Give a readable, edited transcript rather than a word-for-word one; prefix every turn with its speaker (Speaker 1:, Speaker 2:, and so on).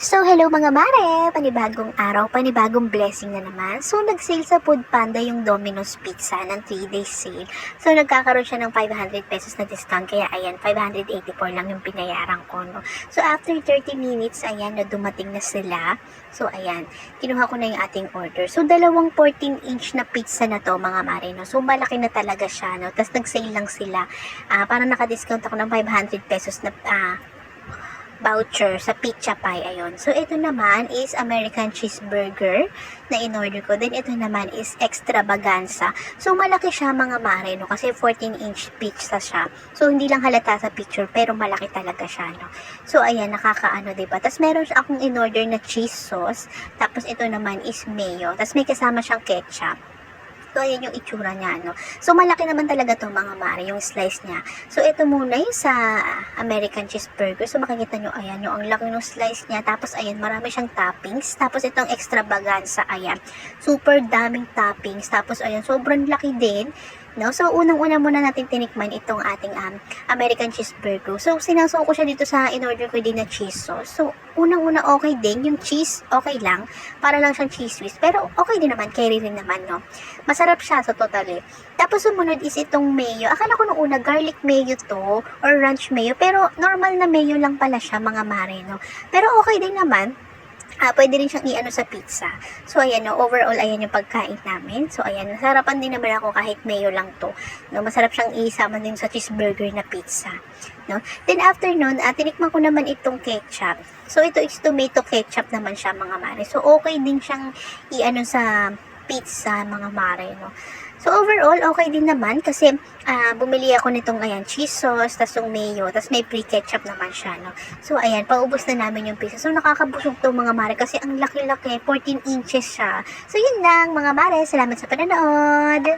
Speaker 1: So, hello mga mare! Panibagong araw, panibagong blessing na naman. So, nag-sale sa Foodpanda yung Domino's Pizza ng 3-day sale. So, nagkakaroon siya ng 500 pesos na discount. Kaya, ayan, 584 lang yung binayaran ko, no? So, after 30 minutes, ayan, na dumating na sila. So, ayan, kinuha ko na yung ating order. So, dalawang 14-inch na pizza na to, mga mare, no? So, malaki na talaga siya, no? Tapos, nag-sale lang sila. Parang naka-discount ako ng 500 pesos na, voucher sa Pizza Pie, ayun. So, ito naman is American Cheeseburger na in-order ko. Then, ito naman is Extravaganza. So, malaki siya mga mare, no? Kasi 14-inch pizza siya. So, hindi lang halata sa picture, pero malaki talaga siya, no? So, ayan, nakakaano, diba? Tapos, meron siya akong in-order na cheese sauce. Tapos, ito naman is mayo. Tapos, may kasama siyang ketchup. So, ayan yung itsura niya, no? So, malaki naman talaga to mga mare, yung slice niya. So, ito muna yung sa American Cheeseburger. So, makikita nyo, ayan, yung ang laki ng slice niya. Tapos, ayan, marami siyang toppings. Tapos, itong extravaganza, ayan, super daming toppings. Tapos, ayan, sobrang laki din. No? So, unang-una muna natin tinikman itong ating American Cheeseburger. So, sinasok ko siya dito sa in-order ko din na cheese sauce. So, unang-una okay din. Yung cheese, okay lang. Para lang siyang cheese whiz. Pero, okay din naman. Carry rin naman, no? Masarap siya sa totally. Tapos, sumunod is itong mayo. Akala ko nung una, garlic mayo to or ranch mayo. Pero, normal na mayo lang pala siya, mga mare, no? Pero, okay din naman. Pwede rin siyang i-ano sa pizza. So, ayan, no, overall, ayan yung pagkain namin. So, ayan, nasarapan din naman ako kahit mayo lang to. No, masarap siyang isama din sa cheeseburger na pizza. No? Then, after nun, tinikman ko naman itong ketchup. So, ito is tomato ketchup naman siya, mga mare. So, okay din siyang i-ano sa pizza, mga mare, no? So, overall, okay din naman kasi bumili ako nitong, ayan, cheese sauce, tas yung mayo, tas may pre-ketchup naman siya, no? So, ayan, paubos na namin yung pizza. So, nakakabusog to mga mare kasi ang laki-laki, 14 inches siya. So, yun lang, mga mare. Salamat sa panonood!